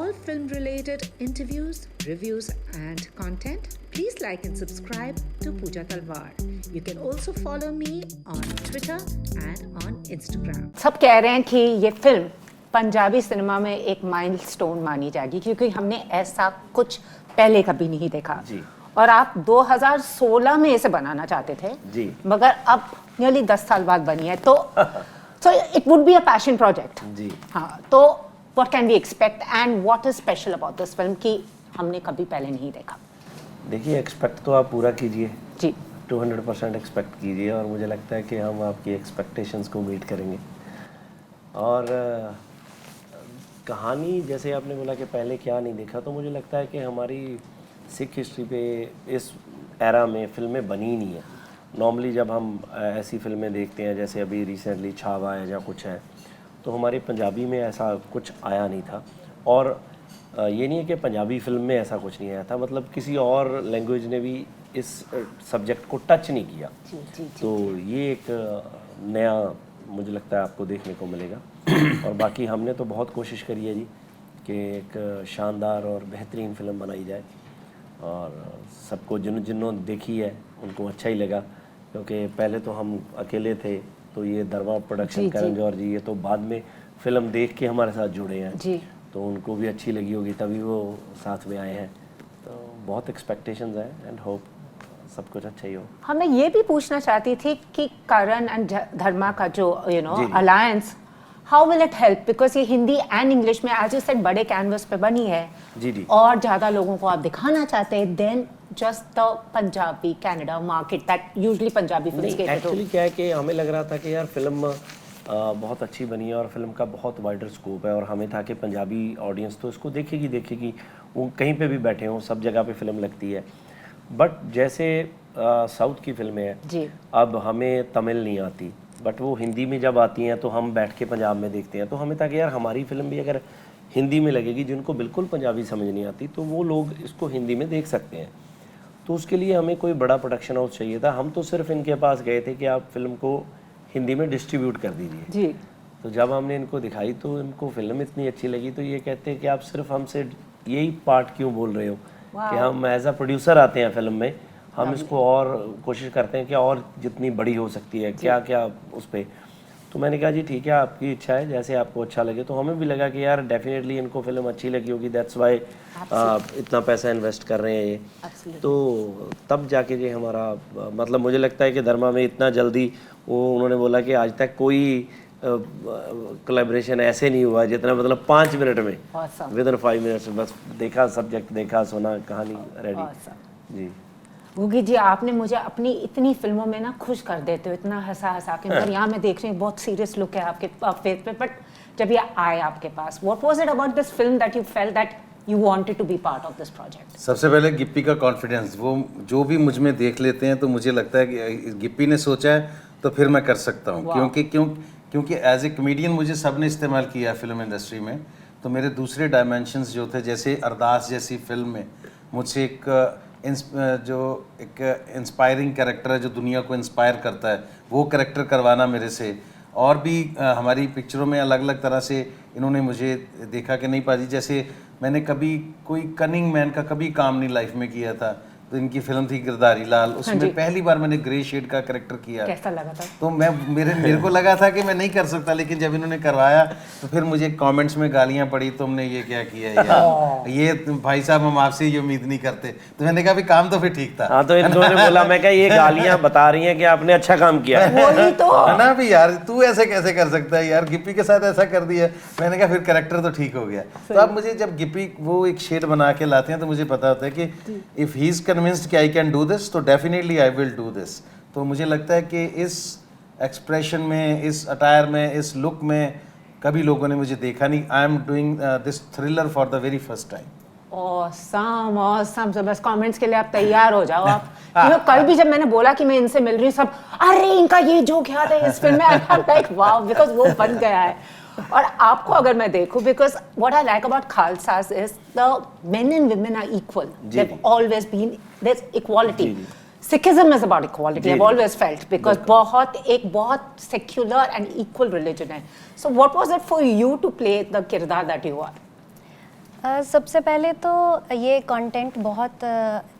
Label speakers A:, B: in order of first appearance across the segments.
A: all film-related interviews, reviews, and content, please like and subscribe to Pooja Talwar. You can also follow me on Twitter and on Instagram.
B: सब कह रहे हैं कि ये film Punjabi cinema में एक milestone मानी जाएगी क्योंकि हमने ऐसा कुछ पहले कभी नहीं देखा
C: जी।
B: और आप 2016 में इसे बनाना चाहते थे
C: जी।
B: मगर अब नियरली 10 साल बाद बनी है तो it would be a passion project
C: जी।
B: हाँ, तो what can we expect and what is special about this film कि हमने कभी पहले नहीं देखा?
C: देखिए, एक्सपेक्ट तो आप पूरा कीजिए
B: जी,
C: 200% एक्सपेक्ट कीजिए और मुझे लगता है कि हम आपकी एक्सपेक्टेशंस को मीट करेंगे। और कहानी जैसे आपने बोला कि पहले क्या नहीं देखा, तो मुझे लगता है कि हमारी सिख हिस्ट्री पे इस एरा में फिल्में बनी ही नहीं है। नॉर्मली जब हम ऐसी फिल्में देखते हैं जैसे अभी रिसेंटली छावा है या कुछ है, तो हमारे पंजाबी में ऐसा कुछ आया नहीं था। और ये नहीं है कि पंजाबी फिल्म में ऐसा कुछ नहीं आया था, मतलब किसी और लैंग्वेज ने भी इस सब्जेक्ट को टच नहीं किया। तो ये एक नया मुझे लगता है आपको देखने को मिलेगा। और बाकी हमने तो बहुत कोशिश करी है जी कि एक शानदार और बेहतरीन फिल्म बनाई जाए और सबको जिन्होंने देखी है उनको अच्छा ही लगा, क्योंकि पहले तो हम अकेले थे, तो ये दरबार प्रोडक्शन करण जौहर जी ये तो बाद में फिल्म देख के हमारे साथ जुड़े हैं
B: जी।
C: तो उनको भी अच्छी लगी होगी तभी वो साथ में आए हैं। तो बहुत एक्सपेक्टेशंस हैं एंड होप सब कुछ अच्छा ही हो।
B: हाँ, मैं ये भी पूछना चाहती थी कि करण एंड धर्मा का जो
C: जी।
B: Alliance, how will it help, because ये हिंदी एंड इंग्लिश में एज यू सेड बड़े कैनवस पे बनी है
C: जी जी।
B: और ज़्यादा लोगों को आप दिखाना चाहते हैं then just the Punjabi Canada market that usually Punjabi films के।
C: एक्चुअली क्या है कि हमें लग रहा था कि यार फिल्म बहुत अच्छी बनी है और फिल्म का बहुत वाइडर स्कोप है और हमें था कि पंजाबी ऑडियंस तो इसको देखेगी, वो कहीं पे भी बैठे हों, सब जगह पे फिल्म लगती है। बट जैसे साउथ की फिल्में हैं
B: जी,
C: अब हमें तमिल नहीं आती, बट वो हिंदी में जब आती हैं तो हम बैठ के पंजाब में देखते हैं, तो हमें था कि यार हमारी फिल्म भी अगर हिंदी में लगेगी, जिनको बिल्कुल पंजाबी समझ नहीं आती तो वो लोग इसको हिंदी में देख सकते हैं। तो उसके लिए हमें कोई बड़ा प्रोडक्शन हाउस चाहिए था। हम तो सिर्फ इनके पास गए थे कि आप फिल्म को हिंदी में डिस्ट्रीब्यूट कर दीजिए
B: जी।
C: तो जब हमने इनको दिखाई तो इनको फिल्म इतनी अच्छी लगी, तो ये कहते हैं कि आप सिर्फ हमसे यही पार्ट क्यों बोल रहे हो कि हम एज अ प्रोड्यूसर आते हैं फिल्म में, हम इसको और कोशिश करते हैं कि और जितनी बड़ी हो सकती है क्या क्या उस पर। तो मैंने कहा जी ठीक है, आपकी इच्छा है, जैसे आपको अच्छा लगे। तो हमें भी लगा कि यार डेफिनेटली इनको फिल्म अच्छी लगी होगी, दैट्स वाई इतना पैसा इन्वेस्ट कर रहे हैं ये। तो तब जाके ये हमारा मतलब मुझे लगता है कि धर्मा में इतना जल्दी वो उन्होंने बोला कि आज तक कोई कोलैबोरेशन ऐसे नहीं हुआ जितना मतलब 5 मिनट में, विद इन 5 मिनट्स बस देखा, सब्जेक्ट देखा, सुना, कहानी रेडी। जी
B: गुगी जी, आपने मुझे अपनी इतनी फिल्मों में ना खुश कर देते हो, इतना हंसा के, पर यहाँ मैं देख रही हूँ बहुत सीरियस लुक है आपके फेस पे, बट जब ये आए आपके पास, what was it about this film that you felt that you wanted to be part of this project?
D: सबसे पहले गिप्पी का कॉन्फिडेंस, वो जो भी मुझ में देख लेते हैं तो मुझे लगता है कि गिप्पी ने सोचा है तो फिर मैं कर सकता हूँ, क्योंकि एज ए कमेडियन मुझे सब ने इस्तेमाल किया है फिल्म इंडस्ट्री में। तो मेरे दूसरे डायमेंशंस जो थे, जैसे अरदास जैसी फिल्म में मुझे एक इंस्पायरिंग कैरेक्टर है जो दुनिया को इंस्पायर करता है, वो कैरेक्टर करवाना मेरे से। और भी हमारी पिक्चरों में अलग अलग तरह से इन्होंने मुझे देखा कि नहीं पाजी, जैसे मैंने कभी कोई कनिंग मैन का कभी काम नहीं लाइफ में किया था, तो इनकी फिल्म थी गिरधारी लाल, उसमें पहली बार मैंने ग्रे शेड का कैरेक्टर किया।
B: कैसा लगा था?
D: तो मेरे को लगा था कि मैं नहीं कर सकता, लेकिन जब इन्होंने करवाया तो फिर मुझे कमेंट्स में गालियां पड़ी, तुमने ये क्या किया यार, ये भाई साहब हम आपसे ये उम्मीद नहीं करते। तो मैंने कहा काम तो फिर ठीक था।
C: हाँ, तो इन्होंने बोला, मैं कहा ये गालियां बता रही हैं कि आपने अच्छा काम किया
B: वही तो
D: है ना भी यार, तू ऐसे कैसे कर सकता है यार, गिप्पी के साथ ऐसा कर दिया। मैंने कहा फिर कैरेक्टर तो ठीक हो गया। तो अब मुझे जब गिप्पी वो एक शेड बना के लाते हैं तो मुझे पता होता है कि इफ ही इज कन्विंस्ड कि आई कैन डू दिस तो definitely I will do this. तो मुझे लगता है कि इस एक्सप्रेशन में, इस अटायर में, इस लुक में कभी लोगों ने मुझे देखा नहीं। I am doing this thriller for the very first time.
B: Awesome. तो बस कमेंट्स के लिए आप तैयार हो जाओ आप। कल भी जब मैंने बोला कि मैं इनसे मिल रही हूँ, सब अरे इनका ये जोक याद है इस फिल्म में, I am like wow, because वो बन गया है। और आपको अगर मैं देखूं, because what I like about Khalsas is the men and women are equal, they have always been, there is equality. Sikhism is about equality. I've always felt, because बहुत secular and equal religion है. So what was it for you to play the किरदार that you are?
E: सबसे पहले तो ये content बहुत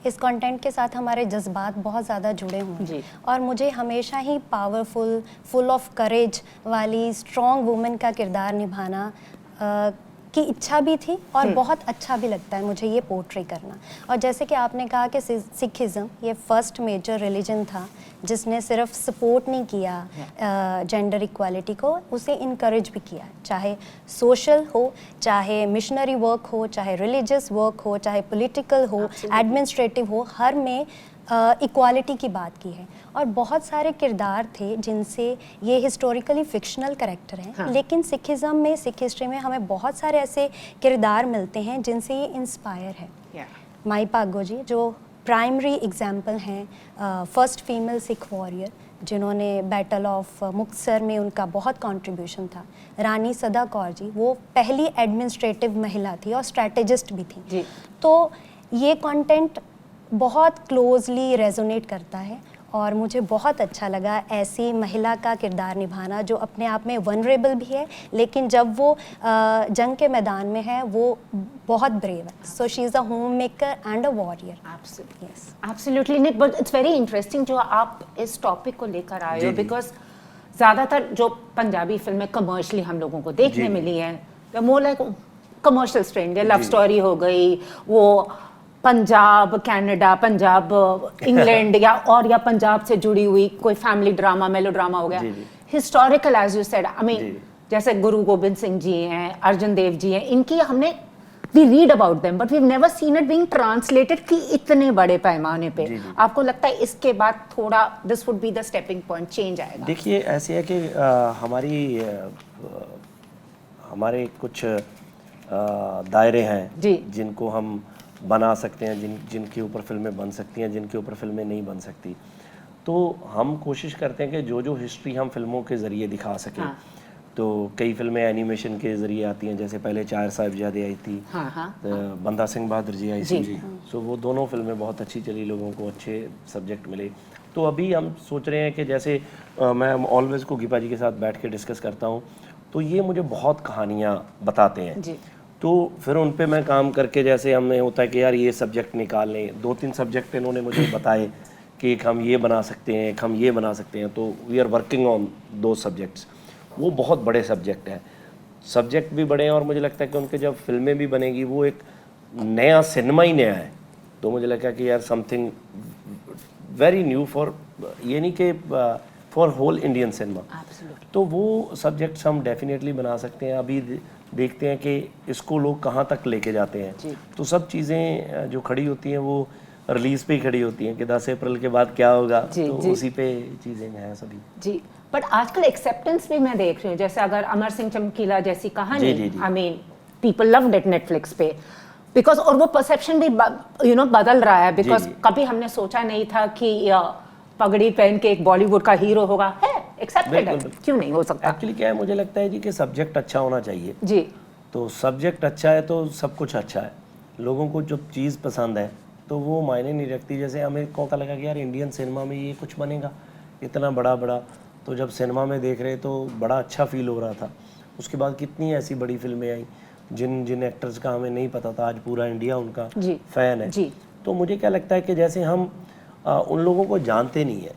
E: इस content के साथ हमारे जज्बात बहुत ज़्यादा जुड़े हुए हैं और मुझे हमेशा ही पावरफुल, फुल ऑफ करेज वाली स्ट्रॉन्ग वुमेन का किरदार निभाना की इच्छा भी थी और बहुत अच्छा भी लगता है मुझे ये पोर्ट्रे करना। और जैसे कि आपने कहा कि सिखिज़्म ये फर्स्ट मेजर रिलीजन था जिसने सिर्फ सपोर्ट नहीं किया जेंडर इक्वालिटी को, उसे इनकरेज भी किया, चाहे सोशल हो, चाहे मिशनरी वर्क हो, चाहे रिलीजियस वर्क हो, चाहे पॉलिटिकल हो, एडमिनिस्ट्रेटिव हो, हर में इक्वालिटी की बात की है। और बहुत सारे किरदार थे जिनसे ये हिस्टोरिकली फिक्शनल कैरेक्टर हैं, लेकिन सिखिज़्म में, सिख हिस्ट्री में हमें बहुत सारे ऐसे किरदार मिलते हैं जिनसे ये इंस्पायर है। माई पागो जी जो प्राइमरी एग्जाम्पल हैं, फर्स्ट फीमेल सिख वॉरियर जिन्होंने बैटल ऑफ मुक्तसर में उनका बहुत कंट्रीब्यूशन था। रानी सदा कौर जी वो पहली एडमिनिस्ट्रेटिव महिला थी और स्ट्रैटेजिस्ट भी थी। तो ये कंटेंट बहुत क्लोजली रेजोनेट करता है और मुझे बहुत अच्छा लगा ऐसी महिला का किरदार निभाना जो अपने आप में वनरेबल भी है, लेकिन जब वो जंग के मैदान में है वो बहुत ब्रेव है। So she is a home maker and a warrior.
B: Absolutely नहीं, बट इट्स वेरी इंटरेस्टिंग जो आप इस टॉपिक को लेकर आए हो, बिकॉज ज़्यादातर जो पंजाबी फिल्में कमर्शियली हम लोगों को देखने मिली हैं, more like commercial strand, love story हो गई, वो पंजाब कनाडा, पंजाब इंग्लैंड या पंजाब से जुड़ी हुई कोई फैमिली ड्रामा, मेलो ड्रामा हो गया। Historical as you said, I mean जैसे गुरु गोबिंद सिंह जी हैं, अर्जुन देव जी हैं, इनकी हमने we read about them but we have never seen it being translated कि इतने बड़े पैमाने पे। आपको लगता है इसके बाद थोड़ा this would be the stepping point, change आएगा?
C: देखिए ऐसे है कि हमारे कुछ दायरे हैं जिनको हम बना सकते हैं, जिनके ऊपर फिल्में बन सकती हैं, जिनके ऊपर फिल्में नहीं बन सकती। तो हम कोशिश करते हैं कि जो जो हिस्ट्री हम फिल्मों के ज़रिए दिखा सकें। तो कई फिल्में एनिमेशन के ज़रिए आती हैं, जैसे पहले चार साहिबजादे आई थी, बंदा सिंह बहादुर जी आई थी, तो वो दोनों फिल्में बहुत अच्छी चली, लोगों को अच्छे सब्जेक्ट मिले। तो अभी हम सोच रहे हैं कि जैसे मैं ऑलवेज को गीपा जी के साथ बैठ के डिस्कस करता हूँ, तो ये मुझे बहुत कहानियाँ बताते हैं। तो फिर उन पे मैं काम करके, जैसे हमें होता है कि यार ये सब्जेक्ट निकाल लें, 2-3 सब्जेक्ट इन्होंने मुझे बताए कि एक हम ये बना सकते हैं, एक हम ये बना सकते हैं। तो वी आर वर्किंग ऑन दो सब्जेक्ट्स। वो बहुत बड़े सब्जेक्ट हैं, सब्जेक्ट भी बड़े हैं, और मुझे लगता है कि उनके जब फिल्में भी बनेगी वो एक नया सिनेमा ही नया है। तो मुझे लगा कि यार समथिंग वेरी न्यू फॉर, ये नहीं कि फॉर होल इंडियन सिनेमा। तो वो सब्जेक्ट्स हम डेफिनेटली बना सकते हैं। अभी देखते हैं कि इसको लोग कहाँ तक लेके जाते हैं। तो सब चीज़ें जो खड़ी होती हैं वो रिलीज़ पे ही खड़ी होती हैं कि 10 अप्रैल के बाद क्या होगा, तो उसी पे चीज़ें हैं सभी। जी,
B: बट आजकल एक्सेप्टेंस भी मैं देख रही हूँ, जैसे अगर अमर सिंह चमकीला जैसी कहानी, I mean people loved it Netflix पे, बिकॉज और वो परसेप्शन भी बदल रहा है, बिकॉज कभी हमने सोचा नहीं था कि पगड़ी पहन के एक बॉलीवुड का हीरो होगा, है एक्सेप्टेड है, क्यों नहीं हो सकता?
C: एक्चुअली क्या है, मुझे लगता है जी कि सब्जेक्ट अच्छा होना चाहिए
B: जी।
C: तो सब्जेक्ट अच्छा है तो सब कुछ अच्छा है। लोगों को जो चीज़ पसंद है तो वो मायने नहीं रखती। जैसे हमें कौन लगा कि यार इंडियन सिनेमा में ये कुछ बनेगा इतना बड़ा, तो जब सिनेमा में देख रहे तो बड़ा अच्छा फील हो रहा था। उसके बाद कितनी ऐसी बड़ी फिल्में आई जिन एक्टर्स का हमें नहीं पता था, आज पूरा इंडिया उनका फ़ैन है। तो मुझे क्या लगता है कि जैसे हम उन लोगों को जानते नहीं है,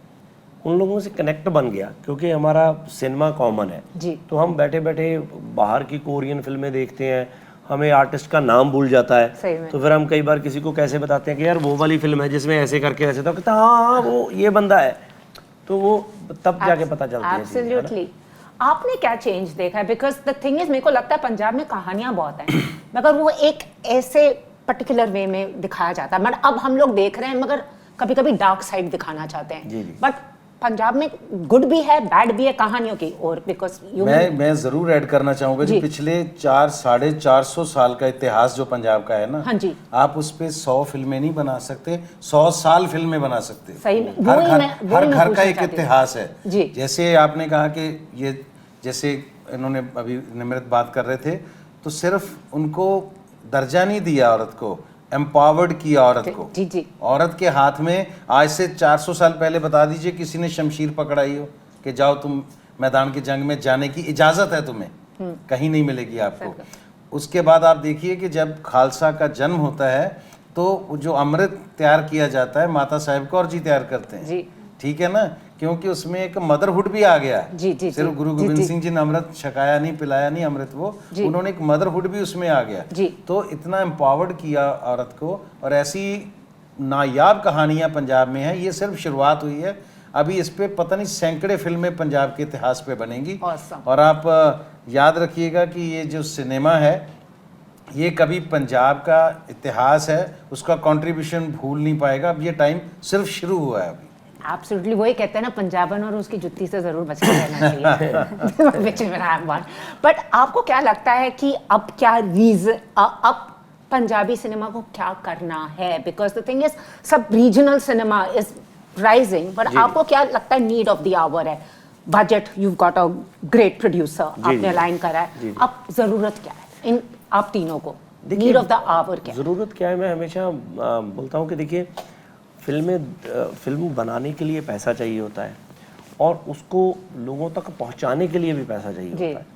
C: उन लोगों से कनेक्ट बन गया, क्योंकि हमारा सिनेमा कॉमन है। तो हम बैठे बैठे बाहर की कोरियन फिल्में देखते हैं, हमें आर्टिस्ट का नाम भूल जाता है। तो फिर हम कई बार किसी को कैसे बताते हैं कि यार वो वाली फिल्म है जिसमें ऐसे करके ऐसे था, कहता हाँ वो ये बंदा है। तो वो तब जाके पता चलती है।
B: एब्सोल्युटली। आपने क्या चेंज देखा है? बिकॉज द थिंग इज, मेरे को लगता है पंजाब में कहानियां बहुत हैं, मगर वो एक ऐसे पर्टिकुलर वे में दिखाया जाता है। बट अब हम लोग देख रहे हैं, मगर कभी कभी डार्क साइड दिखाना चाहते हैं। बट पंजाब में गुड भी है, बैड भी है कहानियों की। और बिकॉज
D: मैं जरूर ऐड करना चाहूंगा जी, पिछले 400-450 साल का इतिहास जो पंजाब का है ना,
B: हाँ जी,
D: आप उस पे 100 फिल्में नहीं बना सकते, 100 साल फिल्में बना सकते।
B: सही में
D: हर घर का एक इतिहास है जी। जैसे आपने कहा कि ये, जैसे इन्होंने अभी निमृत बात कर रहे थे, तो सिर्फ उनको दर्जा नहीं दिया औरत को, एम्पावर्ड किया औरत को।
B: जी।
D: औरत के हाथ में आज से 400 साल पहले बता दीजिए किसी ने शमशीर पकड़ाई हो कि जाओ तुम मैदान की जंग में जाने की इजाजत है तुम्हें, कहीं नहीं मिलेगी आपको। उसके बाद आप देखिए कि जब खालसा का जन्म होता है तो जो अमृत तैयार किया जाता है माता साहिब कौर जी तैयार करते हैं
B: जी।
D: ठीक है ना, क्योंकि उसमें एक मदरहुड भी आ गया।
B: जी, जी,
D: सिर्फ
B: जी,
D: गुरु
B: जी,
D: गोविंद
B: जी।
D: सिंह जी ने अमृत छकाया नहीं, पिलाया नहीं अमृत, वो उन्होंने एक मदरहुड भी उसमें आ गया।
B: जी।
D: तो इतना एम्पावर्ड किया औरत को, और ऐसी नायाब कहानियां पंजाब में हैं। ये सिर्फ शुरुआत हुई है, अभी इस पे पता नहीं सैकड़े फिल्में पंजाब के इतिहास पे बनेंगी।
B: Awesome.
D: और आप याद रखिएगा कि ये जो सिनेमा है ये कभी पंजाब का इतिहास है, उसका कंट्रीब्यूशन भूल नहीं पाएगा। अब ये टाइम सिर्फ शुरू हुआ है अभी।
B: एब्सोल्युटली, वही कहते हैं ना, पंजाबन और उसकी जुत्ती से जरूर बच के रहना चाहिए। Which is I am one. But आपको क्या लगता है कि अब क्या रीजन, अब पंजाबी सिनेमा को क्या करना है? बिकॉज द थिंग इज सब regional cinema is rising, but आपको क्या लगता है नीड ऑफ द आवर है? Budget, you got a great producer, आपने अलाइन करा है, अब जरूरत क्या है इन आप तीनों को? नीड ऑफ द आवर क्या है?
C: ज़रूरत क्या है? मैं हमेशा बोलता हूँ कि देखिए, फिल्म बनाने के लिए पैसा चाहिए होता है, और उसको लोगों तक पहुंचाने के लिए भी पैसा चाहिए होता है।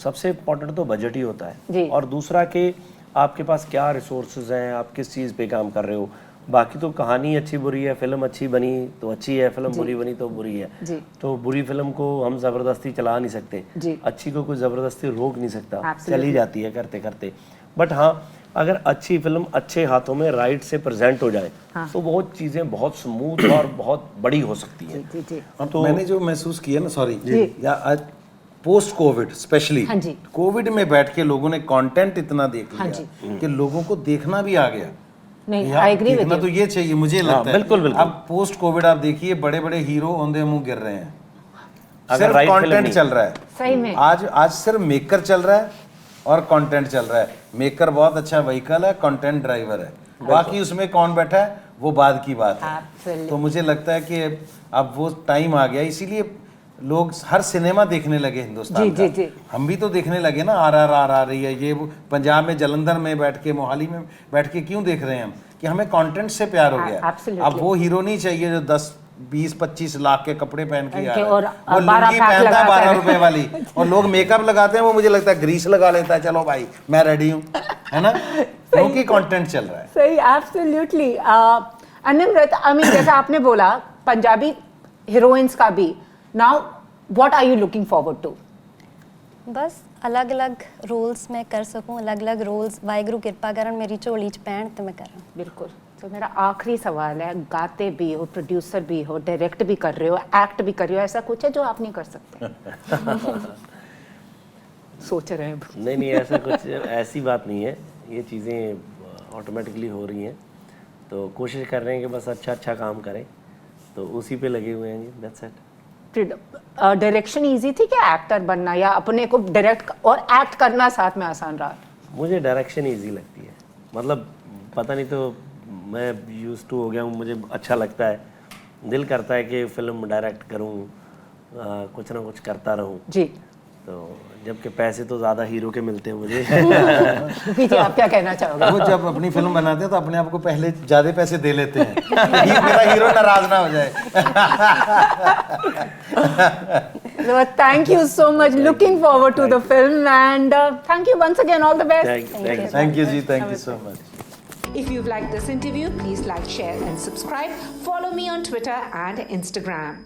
C: सबसे इम्पोर्टेंट तो बजट ही होता है, और दूसरा कि आपके पास क्या रिसोर्सेज हैं, आप किस चीज़ पे काम कर रहे हो। बाकी तो कहानी अच्छी बुरी है, फिल्म अच्छी बनी तो अच्छी है, फिल्म बुरी बनी तो बुरी है। तो बुरी फिल्म को हम ज़बरदस्ती चला नहीं सकते, अच्छी को कोई ज़बरदस्ती रोक नहीं सकता, चली जाती है करते करते। बट हाँ, अगर अच्छी फिल्म अच्छे हाथों में राइट से प्रेजेंट हो जाए तो बहुत चीज़ें बहुत स्मूथ और बहुत बड़ी हो सकती है।
D: तो मैंने जो महसूस किया ना, सॉरी, या आज पोस्ट कोविड स्पेशली, कोविड में बैठ के लोगों ने कंटेंट इतना देख लिया कि लोगों को देखना भी आ गया।
B: नहीं, आई एग्री विद
D: तो ये चाहिए, मुझे लगता है।
C: बिल्कुल बिल्कुल।
D: अब पोस्ट कोविड आप देखिए, बड़े बड़े हीरो औंधे मुंह गिर रहे हैं,
C: अगर
D: सिर्फ
C: right
D: कंटेंट
C: film
D: चल रहा है।
B: सही में
D: आज सिर्फ मेकर चल रहा है और कंटेंट चल रहा है। मेकर बहुत अच्छा व्हीकल है, कंटेंट ड्राइवर है, बाकी उसमें कौन बैठा है वो बाद की बात है। तो मुझे लगता है कि अब वो टाइम आ गया, इसीलिए लोग हर सिनेमा देखने लगे हिंदुस्तान का। हम भी तो देखने लगे ना, RRR आ रही है, ये वो पंजाब में जलंधर में बैठ के, मोहाली में बैठ के क्यों देख रहे हैं हम? कि हमें कंटेंट से प्यार हो गया। अब वो हीरो नहीं चाहिए जो 10, 20, 25 लाख के कपड़े पहन के आ रहा है, वो लुंगी पहनता है 12 रुपए वाली, और लोग मेकअप लगाते हैं, वो मुझे लगता है ग्रीस लगा लेता है, चलो भाई मैं रेडी हूँ, है ना, क्योंकि कंटेंट चल रहा है।
B: सही, एब्सोल्युटली। अनिमृत, आई मीन जैसा आपने बोला पंजाबी हीरोइंस का भी, now what are you looking forward to?
E: बस अलग अलग रोल्स मैं कर सकूं, अलग अलग रोल्स वाहिगुरू किरपा करन मेरी झोली च पैण ते मैं करां।
B: बिल्कुल। तो मेरा आखिरी सवाल है, गाते भी हो, प्रोड्यूसर भी हो, डायरेक्ट भी कर रहे हो, एक्ट भी कर रहे हो, ऐसा कुछ है जो आप नहीं कर सकते? सोच रहे हैं?
C: नहीं, ऐसा कुछ, ऐसी बात नहीं है, ये चीज़ें ऑटोमेटिकली हो रही हैं, तो कोशिश कर रहे हैं कि बस अच्छा काम करें, तो उसी पे लगे हुए हैं। That's it.
B: डायरेक्शन इजी थी क्या एक्टर बनना, या अपने को डायरेक्ट और एक्ट करना साथ में आसान रहा?
C: मुझे डायरेक्शन इजी लगती है, मतलब पता नहीं, तो मैं यूज्ड टू हो गया हूँ, मुझे अच्छा लगता है, दिल करता है कि फिल्म डायरेक्ट करूँ, कुछ ना कुछ करता रहूँ जी। तो जबकि पैसे तो ज़्यादा हीरो के मिलते हैं मुझे।
B: जी, आप क्या कहना चाहोगे?
D: वो जब अपनी फिल्म बनाते हैं तो अपने आप को पहले ज़्यादा पैसे दे लेते हैं कि मेरा हीरो नाराज ना हो जाए।
B: So, thank you so much. Looking forward to the film, and thank you once again. All the best.
D: Thank you ji, thank you so much.
A: If you've liked this interview, please like, share, and subscribe. Follow me on Twitter and Instagram.